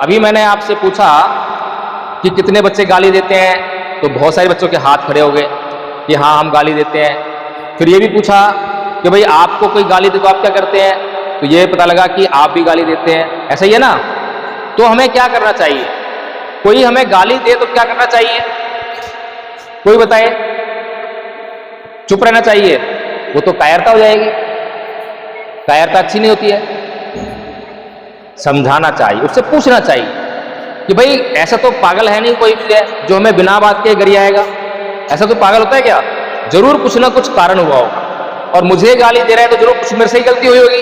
अभी मैंने आपसे पूछा कि कितने बच्चे गाली देते हैं, तो बहुत सारे बच्चों के हाथ खड़े हो गए कि हाँ हम गाली देते हैं। फिर ये भी पूछा कि भाई आपको कोई गाली दे तो आप क्या करते हैं, तो ये पता लगा कि आप भी गाली देते हैं। ऐसा ही है ना? तो हमें क्या करना चाहिए? कोई हमें गाली दे तो क्या करना चाहिए? कोई बताए? चुप रहना चाहिए? वो तो कायरता हो जाएगी, कायरता अच्छी नहीं होती है। समझाना चाहिए, उससे पूछना चाहिए कि भाई ऐसा तो पागल है नहीं कोई भी है जो हमें बिना बात के गरियाएगा। ऐसा कोई पागल होता है क्या? जरूर कुछ ना कुछ कारण हुआ होगा, और मुझे गाली दे रहा है तो जरूर कुछ मेरे से ही गलती हुई होगी।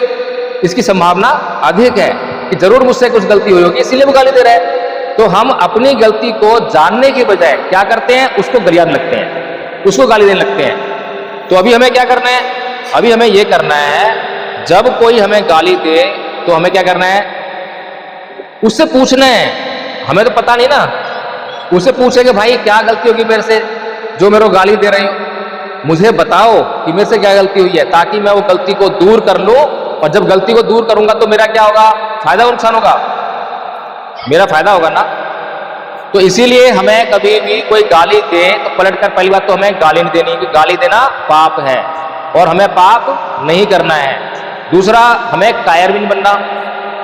इसकी संभावना अधिक है कि जरूर मुझसे कुछ गलती हुई होगी, इसीलिए वो गाली दे रहा है। तो हम अपनी गलती को जानने के बजाय क्या करते हैं? उसको गरियाने लगते हैं, उसको गाली देने लगते हैं। तो अभी हमें क्या करना है? अभी हमें यह करना है, जब कोई हमें गाली दे तो हमें क्या करना है? उससे पूछना है। हमें तो पता नहीं ना, उससे पूछे कि भाई क्या गलती होगी मेरे से जो मेरे को गाली दे रहे हो, मुझे बताओ कि मेरे से क्या गलती हुई है, ताकि मैं वो गलती को दूर कर लूं। और जब गलती को दूर करूंगा तो मेरा क्या होगा? फायदा और नुकसान होगा? मेरा फायदा होगा ना। तो इसीलिए हमें कभी भी कोई गाली दे तो पलटकर पहली बात तो हमें गाली नहीं देनी, क्योंकि गाली देना पाप है और हमें पाप नहीं करना है। दूसरा, हमें कायर भी नहीं बनना,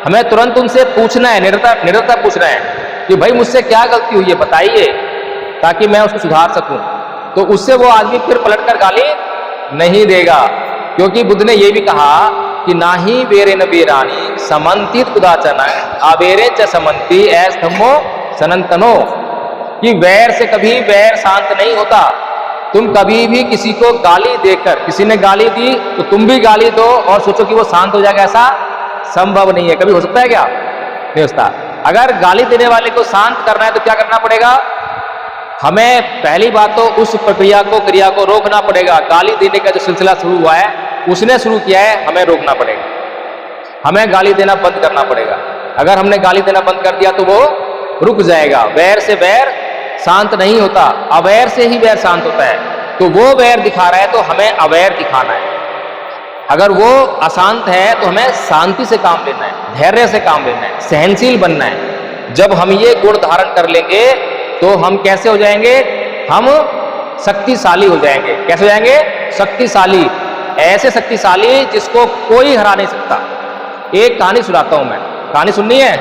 हमें तुरंत उनसे पूछना है, निरंतर पूछना है कि भाई मुझसे क्या गलती हुई है बताइए, ताकि मैं उसको सुधार सकूं। तो उससे वो आदमी फिर पलटकर गाली नहीं देगा, क्योंकि बुद्ध ने ये भी कहा कि ना ही बेरे न बेरानी समन्तित कुदाचन आबेरे च समन्ति ऐस धम्मो सनंतनो, कि वैर से कभी वैर शांत नहीं होता। तुम कभी भी किसी को गाली देकर, किसी ने गाली दी तो तुम भी गाली दो और सोचो कि वो शांत हो जाएगा, ऐसा संभव नहीं है। कभी हो सकता है क्या? नहीं होता। अगर गाली देने वाले को शांत करना है तो क्या करना पड़ेगा? हमें पहली बात तो उस प्रक्रिया को, क्रिया को रोकना पड़ेगा। गाली देने का जो सिलसिला शुरू हुआ है उसने शुरू किया है, हमें रोकना पड़ेगा, हमें गाली देना बंद करना पड़ेगा। अगर हमने गाली देना बंद कर दिया तो वो रुक जाएगा। वैर से वैर शांत नहीं होता, अवैर से ही वैर शांत होता है। तो वो वैर दिखा रहा है तो हमें अवैर दिखाना है। अगर वो अशांत है तो हमें शांति से काम लेना है, धैर्य से काम लेना है, सहनशील बनना है। जब हम ये गुण धारण कर लेंगे तो हम कैसे हो जाएंगे? हम शक्तिशाली हो जाएंगे। कैसे हो जाएंगे? शक्तिशाली, ऐसे शक्तिशाली जिसको कोई हरा नहीं सकता। एक कहानी सुनाता हूं मैं, कहानी सुननी है?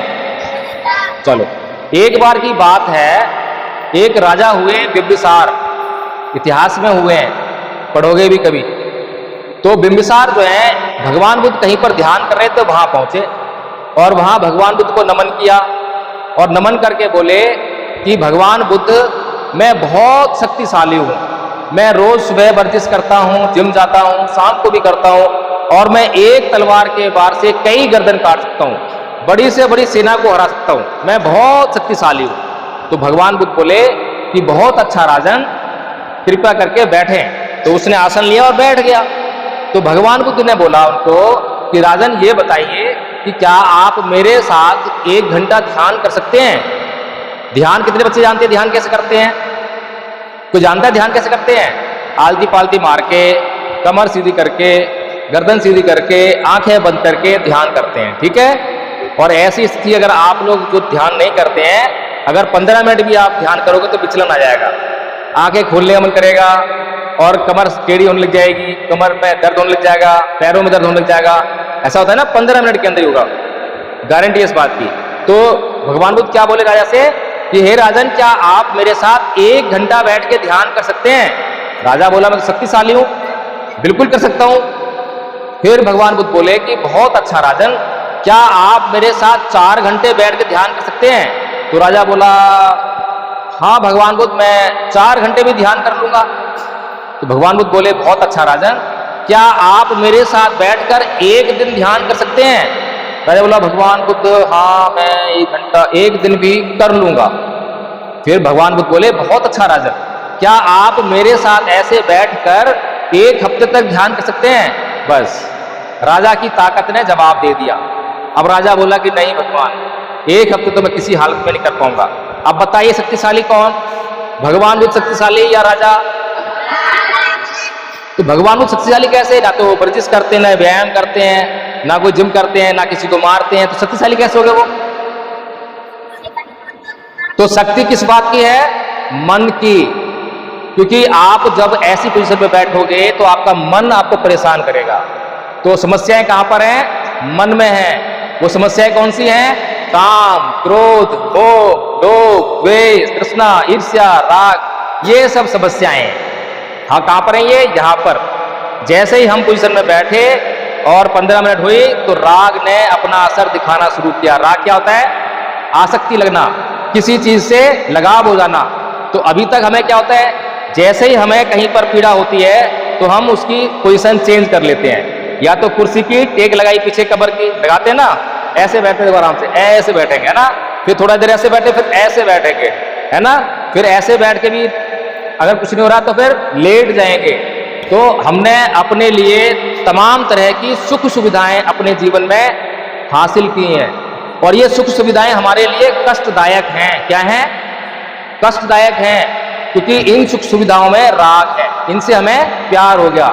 चलो। एक बार की बात है, एक राजा हुए बिंबिसार, इतिहास में हुए हैं, पढ़ोगे भी कभी। तो बिंबिसार जो है, भगवान बुद्ध कहीं पर ध्यान कर रहे थे, वहां पहुंचे और वहां भगवान बुद्ध को नमन किया और नमन करके बोले कि भगवान बुद्ध, मैं बहुत शक्तिशाली हूं, मैं रोज सुबह वर्जिश करता हूं, जिम जाता हूं, शाम को भी करता हूं, और मैं एक तलवार के वार से कई गर्दन काट सकता हूं, बड़ी से बड़ी सेना को हरा सकता हूं, मैं बहुत शक्तिशाली हूं। तो भगवान बुद्ध बोले कि बहुत अच्छा राजन, कृपया करके बैठे। तो उसने आसन लिया और बैठ गया। तो भगवान बुद्ध ने बोला उनको कि राजन ये बताइए कि क्या आप मेरे साथ 1 घंटा ध्यान कर सकते हैं? ध्यान कितने बच्चे जानते हैं? ध्यान कैसे करते हैं? कोई जानता है ध्यान कैसे करते हैं? आलती पालती मार के, कमर सीधी करके, गर्दन सीधी करके, आंखें बंद करके ध्यान करते हैं, ठीक है? और ऐसी स्थिति अगर आप लोग जो ध्यान नहीं करते हैं, अगर 15 मिनट भी आप ध्यान करोगे तो विचलन आ जाएगा, आंखें खोलने का मन करेगा और कमर टेढ़ी होने लग जाएगी, कमर में दर्द होने लग जाएगा, पैरों में दर्द होने लग जाएगा। ऐसा होता है ना, 15 मिनट के अंदर ही होगा, गारंटी है इस बात की। तो भगवान बुद्ध क्या बोले राजा से कि हे राजन, क्या आप मेरे साथ 1 घंटा बैठ के ध्यान कर सकते हैं? राजा बोला मैं तो शक्तिशाली हूं, बिल्कुल कर सकता हूं। फिर भगवान बुद्ध बोले कि बहुत अच्छा राजन, क्या आप मेरे साथ 4 घंटे बैठ के ध्यान कर सकते हैं? तो राजा बोला हाँ भगवान बुद्ध, मैं 4 घंटे भी ध्यान कर लूंगा। तो भगवान बुद्ध बोले बहुत अच्छा राजन, क्या आप मेरे साथ बैठकर 1 दिन ध्यान कर सकते हैं? राजा बोला भगवान बुद्ध, हाँ मैं 1 घंटा 1 दिन भी कर लूंगा। फिर भगवान बुद्ध बोले बहुत अच्छा राजन, क्या आप मेरे साथ ऐसे बैठकर 1 हफ्ते तक ध्यान कर सकते हैं? बस राजा की ताकत ने जवाब दे दिया। अब राजा बोला कि नहीं भगवान, 1 हफ्ते तो मैं किसी हालत में नहीं कर पाऊंगा। अब बताइए शक्तिशाली कौन, भगवान बुद्ध शक्तिशाली या राजा? तो भगवान बुद्ध शक्तिशाली कैसे? ना तो वो वर्जिश करते हैं, ना व्यायाम करते हैं, ना कोई जिम करते हैं, ना किसी को मारते हैं, तो शक्तिशाली कैसे हो गए वो? तो शक्ति किस बात की है? मन की। क्योंकि आप जब ऐसी पोजीशन में बैठोगे तो आपका मन आपको परेशान करेगा। तो समस्याएं कहां पर हैं? मन में हैं। वो समस्याएं कौन सी हैं? काम, क्रोध, मोह, लोभ, द्वेष, तृष्णा, ईर्ष्या, राग, ये सब समस्याएं हैं। हाँ, कहां पर हैं ये? यहां पर। जैसे ही हम पोजीशन में बैठे और 15 मिनट हुई तो राग ने अपना असर दिखाना शुरू किया। राग क्या होता है? आसक्ति लगना, किसी चीज से लगाव हो जाना। तो अभी तक हमें क्या होता है? जैसे ही हमें कहीं पर पीड़ा होती है तो हम उसकी पोजीशन चेंज कर लेते हैं। या तो कुर्सी की टेक लगाई पीछे कमर की, लगाते हैं ना, ऐसे बैठे देखो आराम से, ऐसे बैठेंगे, है ना, फिर थोड़ा देर ऐसे बैठे, फिर ऐसे बैठेंगे, है ना, फिर ऐसे बैठ के भी अगर कुछ नहीं हो रहा तो फिर लेट जाएंगे। तो हमने अपने लिए तमाम तरह की सुख सुविधाएं अपने जीवन में हासिल की हैं और ये सुख सुविधाएं हमारे लिए कष्टदायक हैं। क्या हैं? कष्टदायक हैं, क्योंकि इन सुख सुविधाओं में राग है, इनसे हमें प्यार हो गया।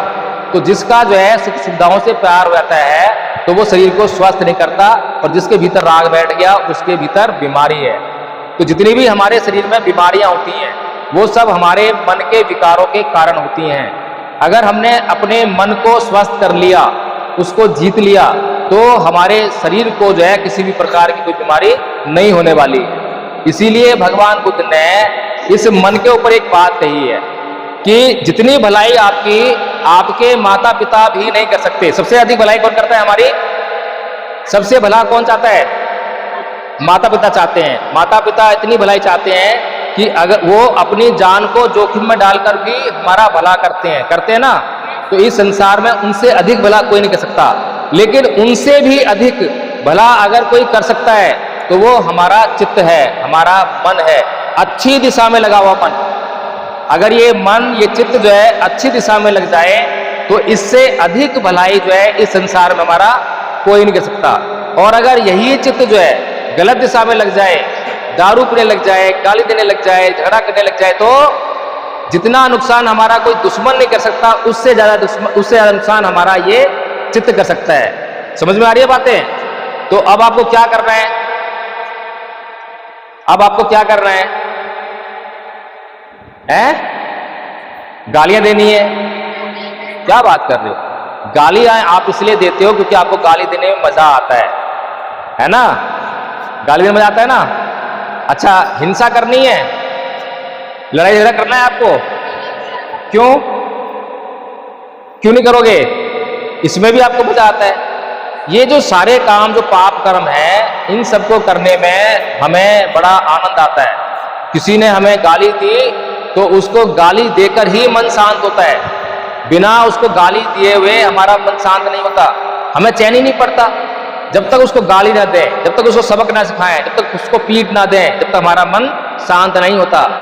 तो जिसका जो है सुख सुविधाओं से प्यार हो जाता है तो वो शरीर को स्वस्थ नहीं करता, और जिसके भीतर राग बैठ गया उसके भीतर बीमारी है। तो जितनी भी हमारे शरीर में बीमारियां होती हैं वो सब हमारे मन के विकारों के कारण होती हैं। अगर हमने अपने मन को स्वस्थ कर लिया, उसको जीत लिया, तो हमारे शरीर को जो है किसी भी प्रकार की कोई बीमारी नहीं होने वाली। इसीलिए भगवान बुद्ध ने इस मन के ऊपर एक बात कही है कि जितनी भलाई आपकी आपके माता पिता भी नहीं कर सकते। सबसे अधिक भलाई कौन करता है हमारी? सबसे भला कौन चाहता है? माता पिता चाहते हैं। माता पिता इतनी भलाई चाहते हैं कि अगर वो अपनी जान को जोखिम में डालकर भी हमारा भला करते हैं ना, तो इस संसार में उनसे अधिक भला कोई नहीं कर सकता। लेकिन उनसे भी अधिक भला अगर कोई कर सकता है तो वो हमारा चित्त है, हमारा मन है, अच्छी दिशा में लगा हुआ मन। अगर ये मन, ये चित्त जो है अच्छी दिशा में लग जाए तो इससे अधिक भलाई जो है इस संसार में हमारा कोई नहीं कर सकता। और अगर यही चित्त जो है गलत दिशा में लग जाए, दारू पीने लग जाए, गाली देने लग जाए, झगड़ा करने लग जाए, तो जितना नुकसान हमारा कोई दुश्मन नहीं कर सकता उससे ज्यादा नुकसान हमारा ये चित्त कर सकता है। समझ में आ रही है बातें? तो अब आपको क्या करना है? अब आपको क्या करना है? गालियां देनी है? क्या बात कर रहे हो? गालियां आप इसलिए देते हो क्योंकि आपको गाली देने में मजा आता है ना? गाली देने में मजा आता है ना? अच्छा, हिंसा करनी है, लड़ाई झगड़ा करना है आपको? क्यों नहीं करोगे? इसमें भी आपको मजा आता है। ये जो सारे काम, जो पाप कर्म है, इन सबको करने में हमें बड़ा आनंद आता है। किसी ने हमें गाली दी तो उसको गाली देकर ही मन शांत होता है। बिना उसको गाली दिए हुए हमारा मन शांत नहीं होता, हमें चैन ही नहीं पड़ता। जब तक उसको गाली ना दें, जब तक उसको सबक ना सिखाएं, जब तक उसको पीट ना दें, जब तक हमारा मन शांत नहीं होता।